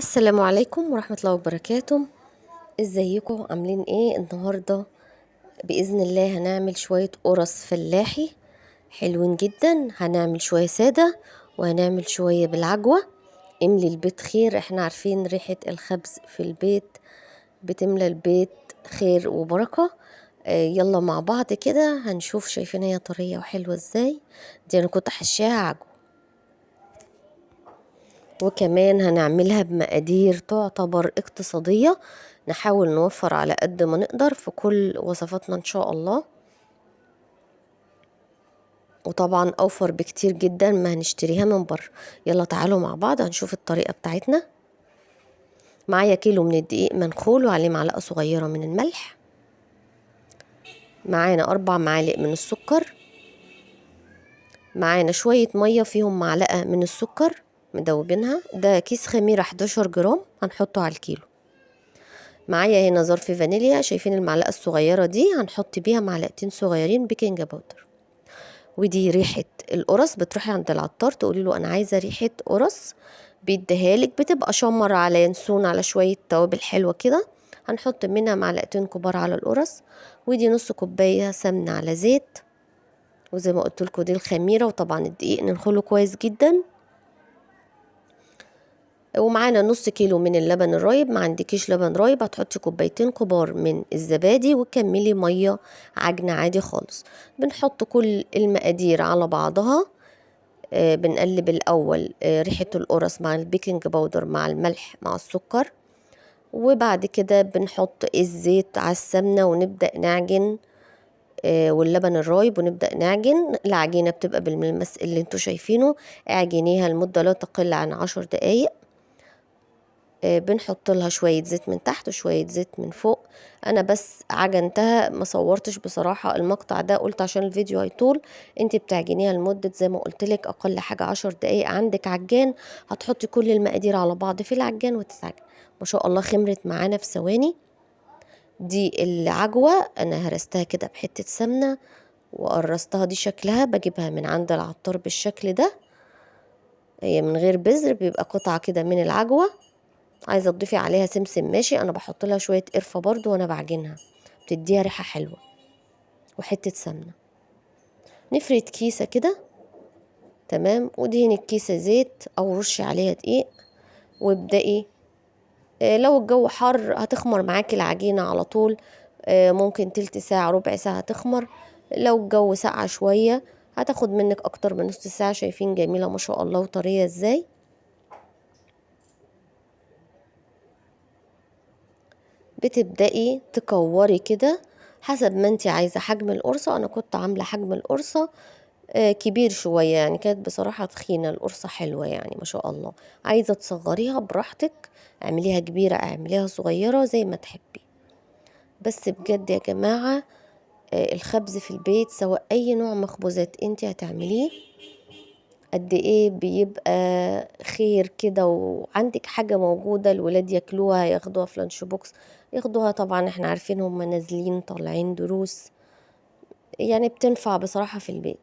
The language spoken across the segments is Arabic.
السلام عليكم ورحمة الله وبركاته. ازيكم عاملين ايه النهاردة؟ بإذن الله هنعمل شوية قرص فلاحي حلوين جدا. هنعمل شوية سادة وهنعمل شوية بالعجوة. املي البيت خير، احنا عارفين ريحة الخبز في البيت بتملى البيت خير وبركة. يلا مع بعض كده هنشوف. شايفين هي طرية وحلوة ازاي؟ دي انا كنت حشاها عجوة، وكمان هنعملها بمقادير تعتبر اقتصادية. نحاول نوفر على قد ما نقدر في كل وصفاتنا ان شاء الله، وطبعا اوفر بكتير جدا ما هنشتريها من بره. يلا تعالوا مع بعض هنشوف الطريقة بتاعتنا. معايا كيلو من الدقيق منخول وعليه معلقة صغيرة من الملح. معانا 4 معالق من السكر. معانا شوية مية فيهم معلقة من السكر مدوبينها. ده كيس خميرة 11 جرام هنحطه على الكيلو. معايا هنا ظرف فانيليا، شايفين المعلقة الصغيرة دي؟ هنحط بيها معلقتين صغيرين بيكنج باودر. ودي ريحة القرص. بتروحي عند العطار تقولي له انا عايزة ريحة قرص، بيديهالك. بتبقى شمر على ينسون على شوية توابل حلوة كده. هنحط منها معلقتين كبار على القرص. ودي نص كوباية سمنة على زيت. وزي ما قلت لكم دي الخميرة، وطبعا الدقيق ننخله كويس جدا. ومعانا نص كيلو من اللبن الرايب. ما عندكيش لبن رايب هتحطي كوبايتين كبار من الزبادي وكملي ميه عجنه عادي خالص. بنحط كل المقادير على بعضها. بنقلب الاول ريحه القرص مع البيكنج باودر مع الملح مع السكر. وبعد كده بنحط الزيت على السمنه ونبدا نعجن، واللبن الرايب، ونبدا نعجن. العجينه بتبقى بالملمس اللي انتوا شايفينه. اعجنيها لمده لا تقل عن 10 دقايق. بنحط لها شوية زيت من تحت وشوية زيت من فوق. انا بس عجنتها، ما صورتش بصراحة المقطع ده، قلت عشان الفيديو هيطول. انت بتعجنيها لمدة زي ما قلت لك اقل حاجة 10 دقايق. عندك عجان هتحطي كل المقادير على بعض في العجان وتتعجن. ما شاء الله خمرت معانا في ثواني. دي العجوة انا هرستها كده بحتة سمنة وقرصتها. دي شكلها بجيبها من عند العطار بالشكل ده. هي من غير بذر، بيبقى قطعة كده من العجوة. عايزه تضيفي عليها سمسم ماشي، انا بحط لها شويه قرفه برضو وانا بعجنها، بتديها ريحه حلوه. وحته سمنه. نفرد كيسه كده تمام، ودهني الكيسه زيت او رشي عليها دقيق. وابدأي. لو الجو حر هتخمر معاكي العجينه على طول. ممكن تلت ساعه ربع ساعه تخمر. لو الجو ساقعه شويه هتاخد منك اكتر من نص ساعه. شايفين جميله ما شاء الله وطريه ازاي. بتبدأي تكوري كده حسب ما انت عايزة حجم القرصة. انا كنت عاملة حجم القرصة كبير شوية، يعني كانت بصراحة تخينة القرصة، حلوة يعني ما شاء الله. عايزة تصغريها براحتك، اعمليها كبيرة اعمليها صغيرة زي ما تحبي. بس بجد يا جماعة الخبز في البيت سواء اي نوع مخبوزات انت هتعمليه قد ايه بيبقى خير كده. وعندك حاجة موجودة الولاد ياكلوها، ياخدوها في لانش بوكس، ياخدوها. طبعا احنا عارفين هم نازلين طالعين دروس، يعني بتنفع بصراحة في البيت.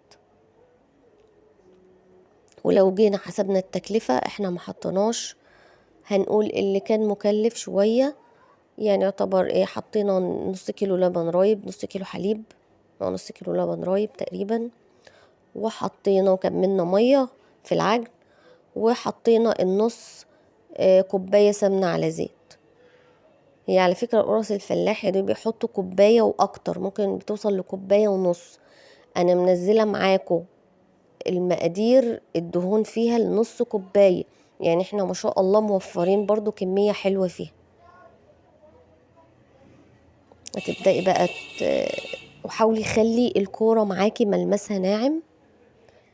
ولو جينا حسبنا التكلفة احنا ما حطيناش، هنقول اللي كان مكلف شوية. يعني يعتبر ايه، حطينا نص كيلو لبن رايب، نص كيلو حليب او نص كيلو لبن رايب تقريبا. وحطينا وكملنا مية في العجن. وحطينا النص كوباية سمنة على زيت. هي على فكرة القرص الفلاحي دول بيحطوا كوباية واكتر، ممكن بتوصل لكوباية ونص. انا منزلة معاكم المقادير الدهون فيها لنص كوباية، يعني احنا ما شاء الله موفرين برضو كمية حلوة فيها. هتبدأي بقى وحاولي خلي الكورة معاكي ملمسها ناعم.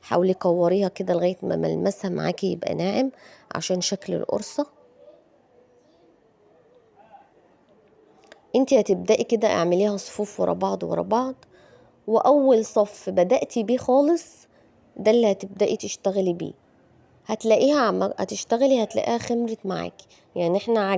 حاولي كوريها كده لغاية ما ملمسها معاكي يبقى ناعم عشان شكل القرصة. انتي هتبدأي كده اعمليها صفوف ورا بعض ورا بعض. واول صف بدأتي بيه خالص ده اللي هتبدأي تشتغلي بيه. هتلاقيها خمرت معاكي. يعني احنا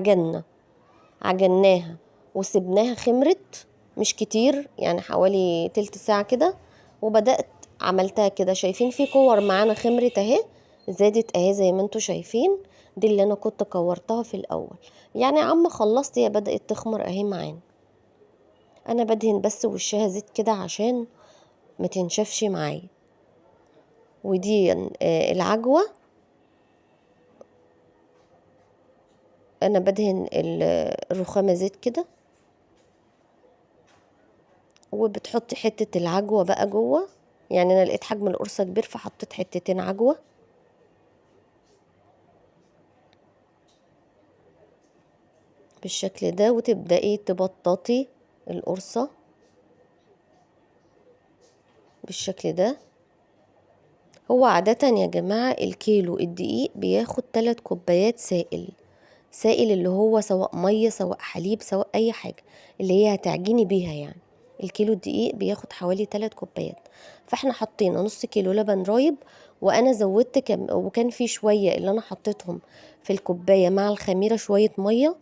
عجناها وسبناها خمرت مش كتير، يعني حوالي تلت ساعة كده. وبدأت عملتها كده، شايفين في كور معانا خمرت اهي، زادت اهي زي ما انتوا شايفين. دي اللي انا كنت كورتها في الاول. يعني عم خلصت هي بدأت تخمر اهي معانا. انا بدهن بس وشها زيت كده عشان ما تنشفش معايا. ودي العجوة، انا بدهن الرخامة زيت كده، وبتحط حتة العجوة بقى جوه. يعني انا لقيت حجم القرصة كبير فحطيت حتتين عجوة بالشكل ده، وتبدأي تبططي القرصة بالشكل ده. هو عادة يا جماعة الكيلو الدقيق بياخد 3 كوبايات سائل. سائل اللي هو سواء مية سواء حليب سواء اي حاجة اللي هي هتعجني بيها. يعني الكيلو الدقيق بياخد حوالي 3 كوبايات. فاحنا حطينا نص كيلو لبن رايب، وانا زودت وكان في شوية اللي انا حطيتهم في الكوباية مع الخميرة شوية مية،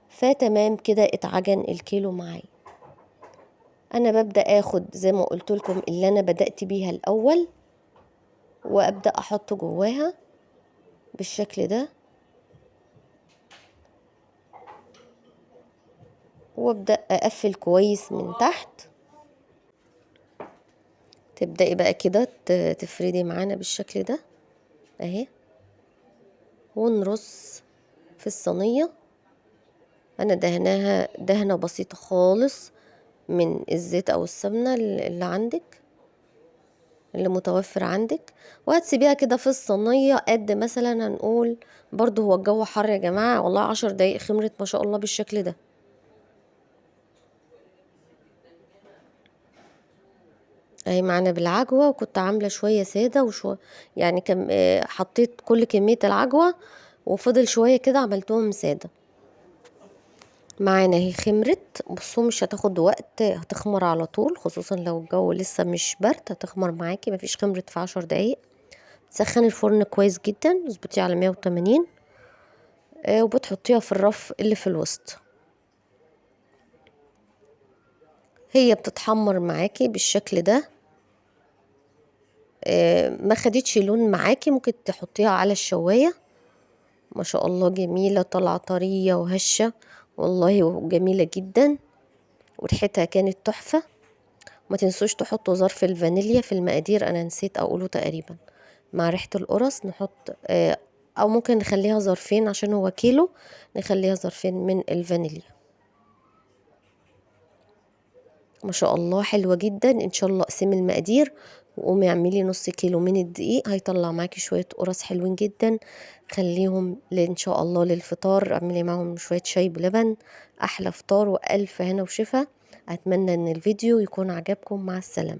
فتمام كده اتعجن الكيلو معايا. انا ببدأ اخد زي ما قلت لكم اللي انا بدأت بيها الاول، وابدأ احط جواها بالشكل ده، وابدأ اقفل كويس من تحت. تبدأي بقى كده تفردي معانا بالشكل ده اهي، ونرص في الصينية. انا دهناها دهنة بسيطة خالص من الزيت او السمنة اللي عندك، اللي متوفر عندك، وهتسيبيها كده في الصينية قد مثلا هنقول، برضو هو الجو حر يا جماعة والله 10 دقايق خمرت ما شاء الله بالشكل ده. اهي معانا بالعجوة، وكنت عاملة شوية سادة وشوية يعني حطيت كل كمية العجوة وفضل شوية كده عملتهم سادة. معانا اهي خمرت. بصوا مش هتاخد وقت، هتخمر على طول، خصوصا لو الجو لسه مش برد هتخمر معاكي، مفيش خمرت في 10 دقايق. تسخني الفرن كويس جدا، اظبطيه على 180، وبتحطيها في الرف اللي في الوسط. هي بتتحمر معاكي بالشكل ده. ما خدتش لون معاكي ممكن تحطيها على الشواية. ما شاء الله جميلة، طالعة طرية وهشة والله، جميلة جدا، وريحتها كانت تحفة. ما تنسوش تحطوا ظرف الفانيليا في المقادير، انا نسيت اقوله تقريبا، مع ريحة القرص نحط او ممكن نخليها ظرفين عشان هو كيلو، نخليها ظرفين من الفانيليا. ما شاء الله حلوة جدا. ان شاء الله اقسمي المقادير وقومي اعملي نص كيلو من الدقيق، هيطلع معاكي شوية قرص حلوين جدا. خليهم ان شاء الله للفطار، اعملي معهم شوية شاي بلبن، احلى فطار والف هنا وشفا. اتمنى ان الفيديو يكون عجبكم. مع السلامة.